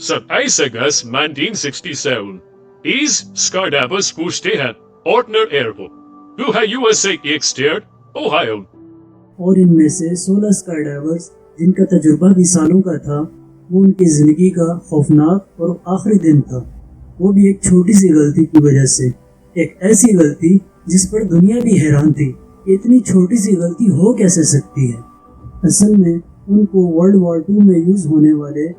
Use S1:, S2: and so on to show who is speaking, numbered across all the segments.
S1: 27 August 1967 These skydivers पूछते हैं ऑर्टनर airport, to है यूएसए एक्सटेड ओहायो।
S2: और इनमें से 16 स्काईडाइवर्स जिनका तजुर्बा भी सालों का था, वो उनकी जिंदगी का खौफनाक और आखिरी दिन था, वो भी एक छोटी सी गलती की वजह से। एक ऐसी गलती जिस पर दुनिया भी हैरान थी, इतनी छोटी सी गलती हो कैसे सकती है। असल में उनको वर्ल्ड वॉर 2 में यूज होने वाले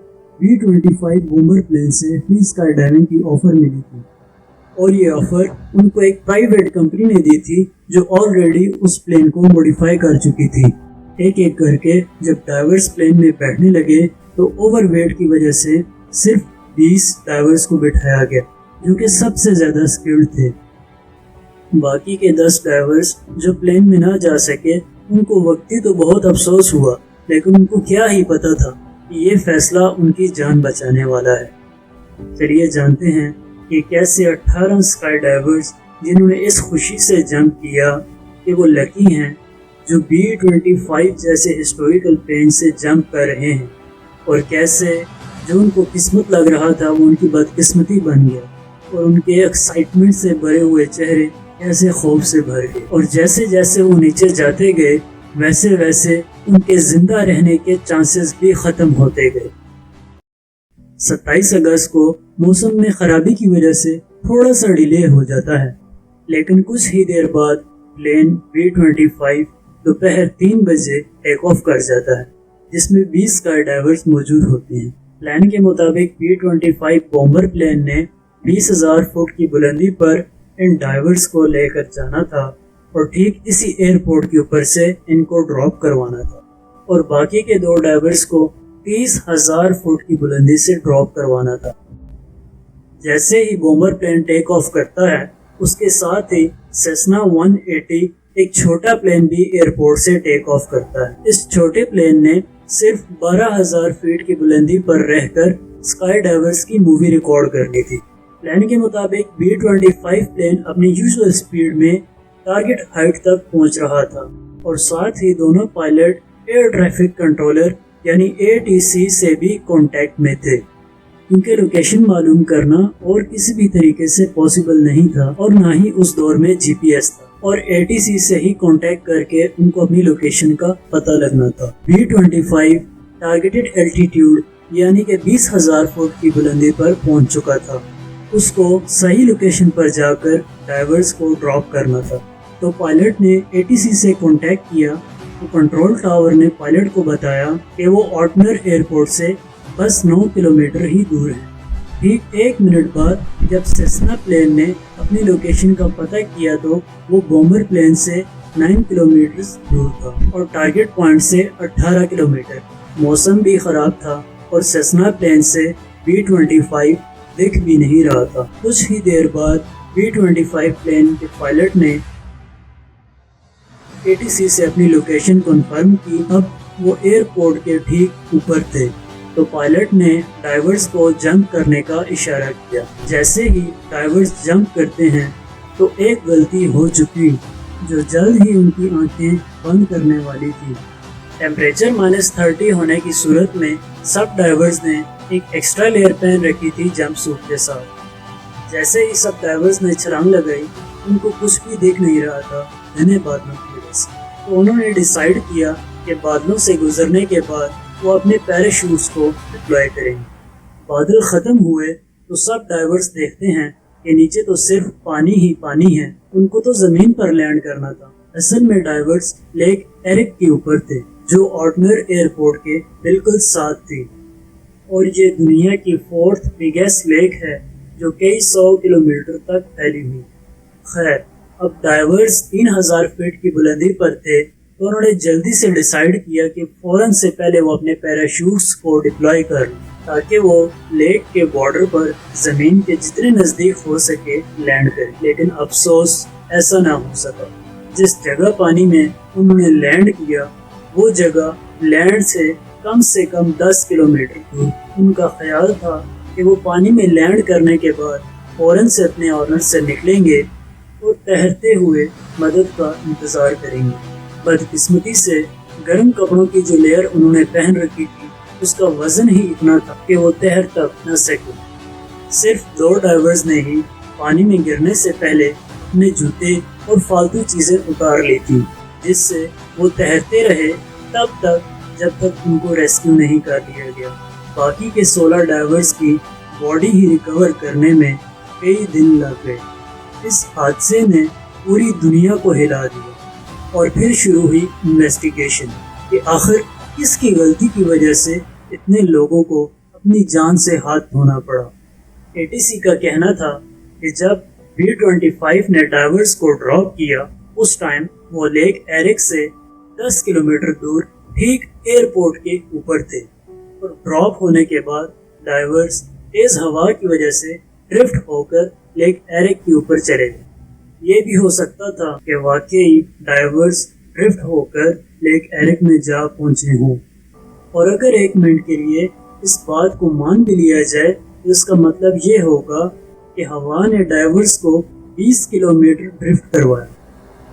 S2: B-25 बॉम्बर प्लेन से फ्री स्काई डाइविंग की ऑफर मिली थी, और ये ऑफर उनको एक प्राइवेट कंपनी ने दी थी जो ऑलरेडी उस प्लेन को मॉडिफाई कर चुकी थी। एक एक करके जब डाइवर्स प्लेन में बैठने लगे तो ओवरवेट की वजह से सिर्फ 20 डाइवर्स को बिठाया गया, जो कि सबसे ज्यादा स्किल्ड थे। बाकी के 10 डाइवर्स जो प्लेन में ना जा सके, उनको वक्ती तो बहुत अफसोस हुआ, लेकिन उनको क्या ही पता था कि ये फैसला उनकी जान बचाने वाला है। चलिए जानते हैं कि कैसे 18 स्काई डाइवर्स जिन्होंने इस खुशी से जंप किया कि वो लकी हैं जो B-25 जैसे हिस्टोरिकल प्लेन से जंप कर रहे हैं, और कैसे जो उनको किस्मत लग रहा था वो उनकी बदकिस्मती बन गया, और उनके एक्साइटमेंट से भरे हुए चेहरे कैसे खौफ से भर गए, और जैसे जैसे वो नीचे जाते गए वैसे वैसे उनके जिंदा रहने के चांसेस भी खत्म होते गए। 27 अगस्त को मौसम में खराबी की वजह से थोड़ा सा डिले हो जाता है, लेकिन कुछ ही देर बाद प्लेन B-25 दोपहर 3 बजे टेक ऑफ कर जाता है, जिसमें 20 स्काई डाइवर्स मौजूद होते हैं। प्लान के मुताबिक B-25 बॉम्बर प्लेन ने 20,000 फुट की बुलंदी पर इन डाइवर्स को लेकर जाना था, और ठीक इसी एयरपोर्ट के ऊपर से इनको ड्रॉप करवाना था, और बाकी के 2 डाइवर्स को 30,000 फुट की बुलंदी से ड्रॉप करवाना था। जैसे ही बॉम्बर प्लेन टेक ऑफ करता है, उसके साथ ही सेस्ना 180 एक छोटा प्लेन भी एयरपोर्ट से टेक ऑफ करता है। इस छोटे प्लेन ने सिर्फ 12,000 फीट की बुलंदी पर रहकर स्काई डाइवर्स की मूवी रिकॉर्ड करनी थी। प्लान के मुताबिक B-25 प्लेन अपनी यूजुअल स्पीड में टारगेट हाइट तक पहुंच रहा था, और साथ ही दोनों पायलट एयर ट्रैफिक कंट्रोलर यानी ATC से भी कांटेक्ट में थे, क्योंकि लोकेशन मालूम करना और किसी भी तरीके से पॉसिबल नहीं था, और ना ही उस दौर में GPS था, और ATC से ही कांटेक्ट करके उनको अपनी लोकेशन का पता लगना था। B-25 टारगेटेड एल्टीट्यूड यानी कि 20,000 फुट की बुलंदी पर पहुंच चुका था। उसको सही लोकेशन पर जाकर डाइवर्स को ड्रॉप करना था। तो पायलट ने ATC से कांटेक्ट किया, तो कंट्रोल टावर ने पायलट को बताया कि वो ऑर्टनर एयरपोर्ट से बस 9 किलोमीटर ही दूर है। ठीक 1 मिनट बाद जब सेस्ना प्लेन ने अपनी लोकेशन का पता किया, तो वो बॉम्बर प्लेन से 9 किलोमीटर दूर था, और टारगेट पॉइंट से 18 किलोमीटर। मौसम भी खराब था, और सेस्ना प्लेन से B-25 दिख भी नहीं रहा था। कुछ ही देर बाद B-25 प्लेन के पायलट ने ATC से अपनी लोकेशन कंफर्म की। अब वो एयरपोर्ट के ठीक ऊपर थे, तो पायलट ने डाइवर्स को जंप करने का इशारा किया। जैसे ही डाइवर्स जंप करते हैं तो एक गलती हो चुकी जो जल्द ही उनकी आंखें बंद करने वाली थी। टेम्परेचर -30 होने की सूरत में सब डाइवर्स ने एक एक्स्ट्रा लेयर पहन रखी थी जंप सूट के साथ। जैसे ही सब डाइवर्स ने छलांग लगाई, उनको कुछ भी दिख नहीं रहा था घने बादलों की वजह से, तो उन्होंने डिसाइड किया कि बादलों से गुजरने के बाद वो अपने पैराशूट्स को डिप्लॉय करेंगे। बादल खत्म हुए तो सब डाइवर्स देखते हैं कि नीचे तो सिर्फ पानी ही पानी है, उनको तो जमीन पर लैंड करना था। असल में डाइवर्स लेक एरिक के ऊपर थे, जो ऑर्टनर एयरपोर्ट के बिल्कुल साथ थी, और ये दुनिया की 4th बिगेस्ट लेक है जो कई 100 किलोमीटर तक फैली हुई। खैर, अब डाइवर्स 3,000 फीट की बुलंदी पर थे, तो उन्होंने जल्दी से डिसाइड किया कि फौरन से पहले वो अपने पैराशूट्स को डिप्लॉय कर लें, ताकि वो लेक के बॉर्डर पर जमीन के जितने नजदीक हो सके लैंड करें। लेकिन अफसोस ऐसा ना हो सका। जिस जगह पानी में उन्होंने लैंड किया, वो जगह लैंड से कम 10 किलोमीटर दूर। उनका ख्याल था कि वो पानी में लैंड करने के बाद फौरन से अपने ऑनर से निकलेंगे और तैरते हुए मदद का इंतजार करेंगे। बदकिस्मती से गर्म कपड़ों की जो लेयर उन्होंने पहन रखी थी, اس کا وزن ہی اتنا تھا کہ وہ تیر تک نہ سکے۔ صرف 2 ڈائیورز نے ہی پانی میں گرنے سے پہلے اپنے جوتے اور فالتو چیزیں اتار لی تھی، جس سے وہ تیرتے رہے تب تک جب تک ان کو ریسکیو نہیں کر لیا گیا۔ باقی کے 16 ڈائیورز کی باڈی ہی ریکور کرنے میں کئی دن لگ گئے۔ اس حادثے نے پوری دنیا کو ہلا دیا اور پھر شروع ہوئی انویسٹیگیشن کہ آخر کس کی غلطی کی وجہ سے اتنے لوگوں کو اپنی جان سے ہاتھ دھونا پڑا۔ ATC کا کہنا تھا کہ جب B-25 نے ڈائیورز کو ڈراپ کیا اس ٹائم وہ لیک ایرک سے 10 کلومیٹر دور ٹھیک ایئرپورٹ کے اوپر تھے، اور ڈراپ ہونے کے بعد ڈائیورز تیز ہوا کی وجہ سے ڈرفٹ ہو کر لیک ایرک کے اوپر چلے گئے۔ یہ بھی ہو سکتا تھا کہ واقعی ڈائیورز ڈرفٹ ہو کر لیک ایرک میں جا پہنچے ہوں، اور اگر 1 منٹ کے لیے اس بات کو مان بھی لیا جائے تو اس کا مطلب یہ ہوگا کہ ہوا نے ڈائیورز کو 20 کلومیٹر ڈرفٹ کروایا،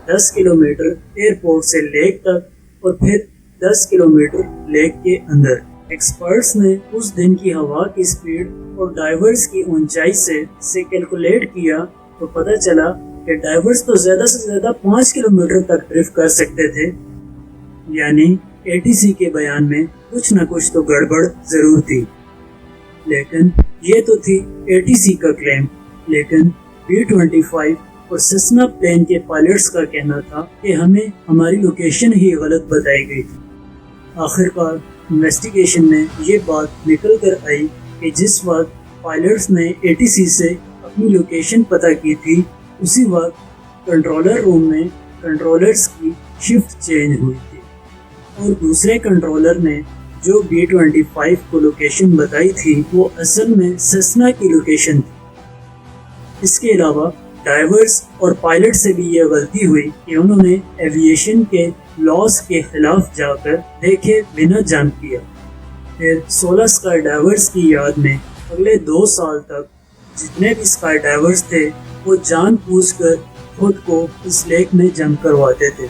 S2: 10 کلومیٹر ایئرپورٹ سے لیک تک اور پھر 10 کلومیٹر لیک کے اندر۔ ایکسپرٹس نے اس دن کی ہوا کی سپیڈ اور ڈائیورز کی اونچائی سے کیلکولیٹ کیا تو پتہ چلا کہ ڈائیورز تو زیادہ سے زیادہ 5 کلومیٹر تک ڈرفٹ کر سکتے تھے، یعنی ATC کے بیان میں کچھ نہ کچھ تو گڑبڑ ضرور تھی۔ لیکن یہ تو تھی ATC کا کلیم، لیکن B-25 اور سیسنا پلین کے پائلٹس کا کہنا تھا کہ ہمیں ہماری لوکیشن ہی غلط بتائی گئی تھی۔ آخر کار انویسٹیگیشن میں یہ بات نکل کر آئی کہ جس وقت پائلٹس نے ATC سے اپنی لوکیشن پتہ کی تھی اسی وقت کنٹرولر روم میں کنٹرولرز کی شفٹ چینج ہوئی تھی، اور دوسرے کنٹرولر نے جو B-25 کو لوکیشن بتائی تھی وہ اصل میں سیسنا کی لوکیشن تھی۔ اس کے علاوہ ڈائیورز اور پائلٹ سے بھی یہ غلطی ہوئی کہ انہوں نے ایویشن کے لاس کے خلاف جا کر دیکھے بنا جمپ کیا۔ پھر 16 اسکائی ڈائیورز کی یاد میں اگلے 2 سال تک جتنے بھی اسکائی ڈائیورز تھے وہ جان بوجھ کر خود کو اس لیک میں جمپ کرواتے تھے۔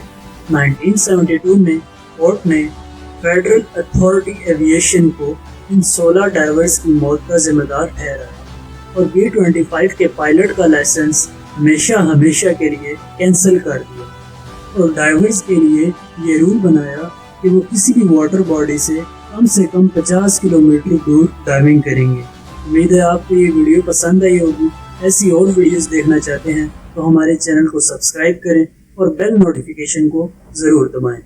S2: 1972 میں کورٹ نے فیڈرل اتھارٹی ایویشن کو ان 16 ڈائیورز کی موت کا ذمہ دار ٹھہرایا، اور B-25 کے پائلٹ کا لائسنس ہمیشہ کے لیے کینسل کر دیا، اور ڈائیورز کے لیے یہ رول بنایا کہ وہ کسی بھی واٹر باڈی سے کم 50 کلومیٹر دور ڈائیونگ کریں گے۔ امید ہے آپ کو یہ ویڈیو پسند آئی ہوگی۔ ایسی اور ویڈیوز دیکھنا چاہتے ہیں تو ہمارے چینل کو سبسکرائب کریں اور بیل نوٹیفیکیشن کو ضرور دبائیں۔